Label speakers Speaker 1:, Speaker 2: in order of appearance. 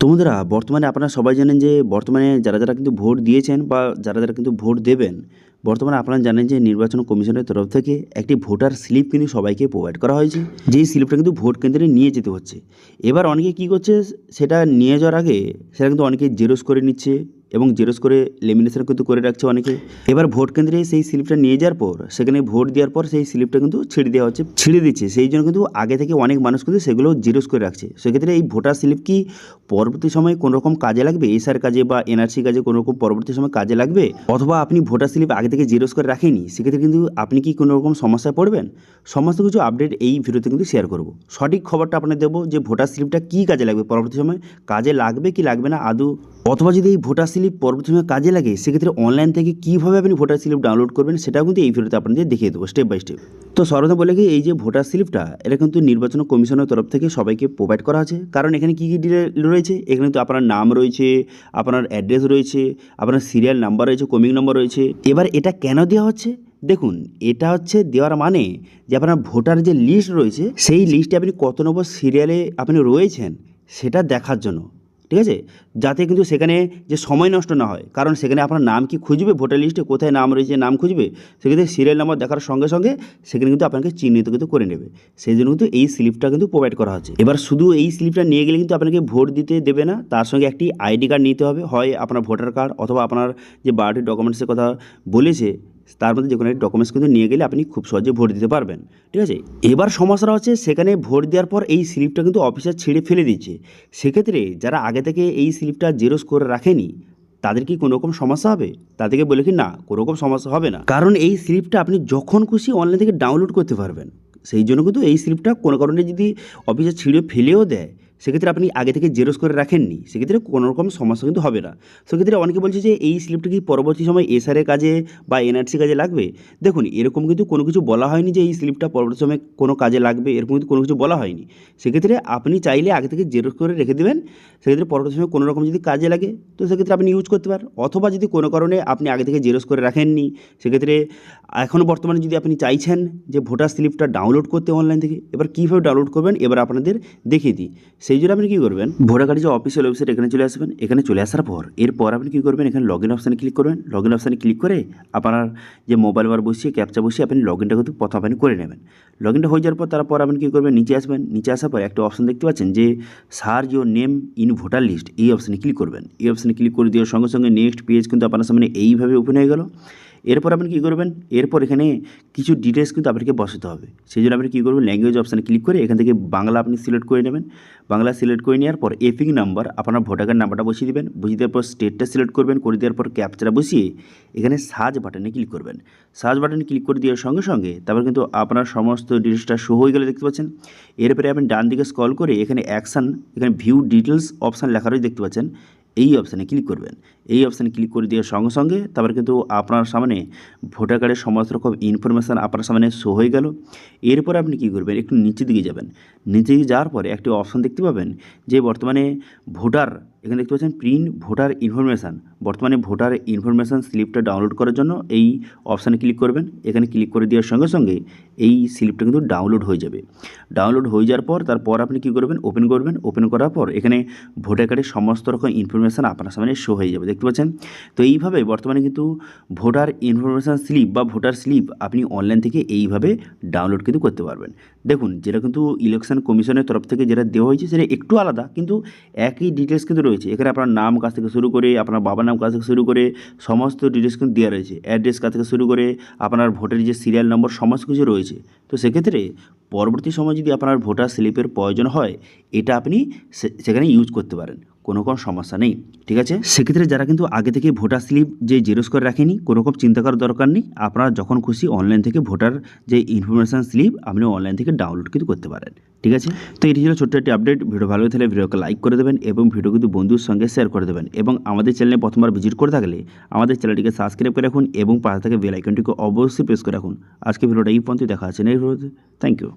Speaker 1: তো বন্ধুরা, বর্তমানে আপনারা সবাই জানেন যে বর্তমানে যারা কিন্তু ভোট দিয়েছেন বা যারা কিন্তু ভোট দেবেন, বর্তমানে আপনারা জানেন যে নির্বাচন কমিশনের তরফ থেকে একটি ভোটার স্লিপ কিন্তু সবাইকে প্রোভাইড করা হয়েছে। যেই স্লিপটা কিন্তু ভোট কেন্দ্রে নিয়ে যেতে হচ্ছে। এবার অনেকে কী করছে, সেটা নিয়ে যাওয়ার আগে সেটা কিন্তু অনেকে জেরক্স করে নিচ্ছে এবং জেরক্স করে লেমিনেশন কিন্তু করে রাখছে অনেকে। এবার ভোট কেন্দ্রে সেই স্লিপটা নিয়ে যাওয়ার পর সেখানে ভোট দেওয়ার পর সেই স্লিপটা কিন্তু ছিঁড়ে দিচ্ছে। সেই জন্য কিন্তু আগে থেকে অনেক মানুষ কিন্তু সেগুলো জেরক্স করে রাখছে। সেক্ষেত্রে এই ভোটার স্লিপ কি পরবর্তী সময়ে কোনো রকম কাজে লাগবে? এসআর কাজে বা এনআরসি কাজে কোনো রকম পরবর্তী সময় কাজে লাগবে? অথবা আপনি ভোটার স্লিপ আগে থেকে জেরক্স করে রাখেননি, সেক্ষেত্রে কিন্তু আপনি কি কোনো রকম সমস্যায় পড়বেন? সমস্ত কিছু আপডেট এই ভিডিওতে কিন্তু শেয়ার করব। সঠিক খবরটা আপনাদের দেবো যে ভোটার স্লিপটা কী কাজে লাগবে, পরবর্তী সময় কাজে লাগবে কি লাগবে না আদৌ, অথবা যদি এই ভোটার স্লিপ পরবর্তী সময় কাজে লাগে সেক্ষেত্রে অনলাইন থেকে কীভাবে আপনি ভোটার স্লিপ ডাউনলোড করবেন সেটাও কিন্তু এই ভিডিওতে আপনাদের দেখিয়ে দেবো স্টেপ বাই স্টেপ। তো সর্বপ্রথম বলে কি, এই যে ভোটার স্লিপটা এটা কিন্তু নির্বাচন কমিশনের তরফ থেকে সবাইকে প্রোভাইড করা আছে। কারণ এখানে কী কী ডিটেল রয়েছে, এখানে তো আপনার নাম রয়েছে, আপনার অ্যাড্রেস রয়েছে, আপনার সিরিয়াল নাম্বার রয়েছে, কমিং নাম্বার রয়েছে। এবার এটা কেন দেওয়া হচ্ছে? দেখুন, এটা হচ্ছে দেওয়ার মানে যে আপনার ভোটার যে লিস্ট রয়েছে সেই লিস্টে আপনি কত নম্বর সিরিয়ালে আপনি রয়েছেন সেটা দেখার জন্য, ঠিক আছে? যাতে কিন্তু সেখানে যে সময় নষ্ট না হয়, কারণ সেখানে আপনার নাম কি খুঁজবে, ভোটার লিস্টে কোথায় নাম রয়েছে নাম খুঁজবে, সেক্ষেত্রে সিরিয়াল নাম্বার দেখার সঙ্গে সঙ্গে সেখানে কিন্তু আপনাকে চিহ্নিত কিন্তু করে নেবে। সেই জন্য কিন্তু এই স্লিপটা কিন্তু প্রোভাইড করা হচ্ছে। এবার শুধু এই স্লিপটা নিয়ে গেলে কিন্তু আপনাকে ভোট দিতে দেবে না, তার সঙ্গে একটি আইডি কার্ড নিতে হবে, হয় আপনার ভোটার কার্ড অথবা আপনার যে বার্থ ডকুমেন্টসের কথা বলেছে তার মধ্যে যে কোনো একটা ডকুমেন্টস কিন্তু নিয়ে গেলে আপনি খুব সহজে ভোট দিতে পারবেন, ঠিক আছে? এবার সমস্যাটা হচ্ছে সেখানে ভোট দেওয়ার পর এই স্লিপটা কিন্তু অফিসার ছিঁড়ে ফেলে দিচ্ছে। সেক্ষেত্রে যারা আগে থেকে এই স্লিপটা জেরক্স করে রাখেনি তাদের কি কোনো রকম সমস্যা হবে? তাদেরকে বলে কি না, কোনো রকম সমস্যা হবে না, কারণ এই স্লিপটা আপনি যখন খুশি অনলাইন থেকে ডাউনলোড করতে পারবেন। সেই জন্য কিন্তু এই স্লিপটা কোনো কারণে যদি অফিসার ছিঁড়ে ফেলেও দেয় সেক্ষেত্রে আপনি আগে থেকে জেরক্স করে রাখেননি, সেক্ষেত্রে কোনো রকম সমস্যা কিন্তু হবে না। সেক্ষেত্রে অনেকে বলছে যে এই স্লিপটা কি পরবর্তী সময় এসআরের কাজে বা এনআরসি কাজে লাগবে? দেখুন, এরকম কিন্তু কোনো কিছু বলা হয়নি যে এই স্লিপটা পরবর্তী সময় কোনো কাজে লাগবে, এরকম কিন্তু কোনো কিছু বলা হয়নি। সেক্ষেত্রে আপনি চাইলে আগে থেকে জেরক্স করে রেখে দেবেন, সেক্ষেত্রে পরবর্তী সময় কোনো রকম যদি কাজে লাগে তো সেক্ষেত্রে আপনি ইউজ করতে পারেন। অথবা যদি কোনো কারণে আপনি আগে থেকে জেরক্স করে রাখেননি, সেক্ষেত্রে এখনও বর্তমানে যদি আপনি চাইছেন যে ভোটার স্লিপটা ডাউনলোড করতে অনলাইন থেকে, এবার কীভাবে ডাউনলোড করবেন এবার আপনাদের দেখিয়ে দিই। সেই জন্য আপনি কী করবেন, ভোটার কার্ডের যে অফিসিয়াল ওয়েবসাইট এখানে চলে আসবেন। এখানে চলে আসার পর এরপর আপনি কী করবেন, এখানে লগ ইন অপশানে ক্লিক করবেন। লগ ইন অপশানে ক্লিক করে আপনার যে মোবাইল নাম্বার বসিয়ে ক্যাপচা বসিয়ে আপনি লগ ইনটা কিন্তু প্রথম আপনি করে নেবেন। লগ ইনটা হয়ে যাওয়ার পর তারপর আপনি কী করবেন, নিচে আসবেন। নিচে আসার পর একটা অপশান দেখতে পাচ্ছেন যে search your name in voter list, এই অপশানে ক্লিক করবেন। এই অপশানে ক্লিক করে দেওয়ার সঙ্গে সঙ্গে নেক্সট পেজ কিন্তু আপনার সামনে এইভাবে ওপেন হয়ে গেল। এরপর আপনি কী করবেন, এরপর এখানে কিছু ডিটেলস কিন্তু আপনাকে বসাতে হবে। সেই জন্য আপনি কী করবেন, ল্যাঙ্গুয়েজ অপশানে ক্লিক করে এখান থেকে বাংলা আপনি সিলেক্ট করে নেবেন। বাংলা সিলেক্ট করে নেওয়ার পর এপিং নাম্বার আপনার ভোটার কার্ড নাম্বারটা বসিয়ে দেবেন। বসিয়ে দেওয়ার পর স্টেটটা সিলেক্ট করবেন, করে দেওয়ার পর ক্যাপচাটা বসিয়ে এখানে সার্চ বাটনে ক্লিক করবেন। সার্চ বাটনে ক্লিক করে দেওয়ার সঙ্গে সঙ্গে তারপর কিন্তু আপনার সমস্ত ডিটেলসটা শো হয়ে গেলে দেখতে পাচ্ছেন। এরপরে আপনি ডান দিকে স্ক্রল করে এখানে অ্যাকশান, এখানে ভিউ ডিটেলস অপশান লেখা রয়েছে দেখতে পাচ্ছেন, এই অপশানে ক্লিক করবেন। এই অপশানে ক্লিক করে দেওয়ার সঙ্গে সঙ্গে তারপরে কিন্তু আপনার সামনে ভোটার কার্ডের সমস্ত রকম ইনফরমেশান আপনার সামনে শো হয়ে গেল। এরপর আপনি কী করবেন, একটু নিচের দিকে যাবেন। নিচে দিকে যাওয়ার পরে একটি অপশান দেখতে পাবেন যে বর্তমানে ভোটার, এখানে দেখতে পাচ্ছেন প্রিন্ট ভোটার ইনফরমেশান। বর্তমানে ভোটার ইনফরমেশান স্লিপটা ডাউনলোড করার জন্য এই অপশানে ক্লিক করবেন। এখানে ক্লিক করে দেওয়ার সঙ্গে সঙ্গে এই স্লিপটা কিন্তু ডাউনলোড হয়ে যাবে। ডাউনলোড হয়ে যাওয়ার পর তারপর আপনি কী করবেন, ওপেন করবেন। ওপেন করার পর এখানে ভোটার কার্ডের সমস্ত রকম ইনফরমেশান আপনার সামনে শো হয়ে যাবে দেখতে পাচ্ছেন। তো এইভাবে বর্তমানে কিন্তু ভোটার ইনফরমেশান স্লিপ বা ভোটার স্লিপ আপনি অনলাইন থেকে এইভাবে ডাউনলোড কিন্তু করতে পারবেন। দেখুন, যেটা কিন্তু ইলেকশন কমিশনের তরফ থেকে যেটা দেওয়া হয়েছে সেটা একটু আলাদা, কিন্তু একই ডিটেলস কিন্তু রয়েছে। এখানে আপনার নাম কাছ থেকে শুরু করে আপনার বাবার নাম কাছ থেকে শুরু করে সমস্ত ডিটেলস কিন্তু দেওয়া রয়েছে। অ্যাড্রেস কাছ থেকে শুরু করে আপনার ভোটের যে সিরিয়াল নম্বর সমস্ত কিছু রয়েছে। তো সেক্ষেত্রে পরবর্তী সময় যদি আপনার ভোটার স্লিপের প্রয়োজন হয় এটা আপনি সেখানে ইউজ করতে পারেন, কোনো সমস্যা নেই, ঠিক আছে? সেক্ষেত্রে যারা কিন্তু আগে থেকে ভোটার স্লিপ যে জেরক্স করে রাখেনি কোনো রকম চিন্তা করার দরকার নেই। আপনারা যখন খুশি অনলাইন থেকে ভোটার যে ইনফরমেশান স্লিপ আপনি অনলাইন থেকে ডাউনলোড কিন্তু করতে পারেন, ঠিক আছে? তো এটি ছিল ছোট্ট একটি আপডেট। ভিডিও ভালো হলে ভিডিওকে লাইক করে দেবেন এবং ভিডিও কিন্তু বন্ধুর সঙ্গে শেয়ার করে দেবেন, এবং আমাদের চ্যানেলে প্রথমবার ভিজিট করে থাকলে আমাদের চ্যানেলটিকে সাবস্ক্রাইব করে রাখুন এবং পাশে থাকা বেল আইকনটিকে অবশ্যই প্রেস করে রাখুন। আজকে ভিডিওটা এই পর্যন্ত, দেখা আছে নেক্সট ভিডিওতে। Thank you.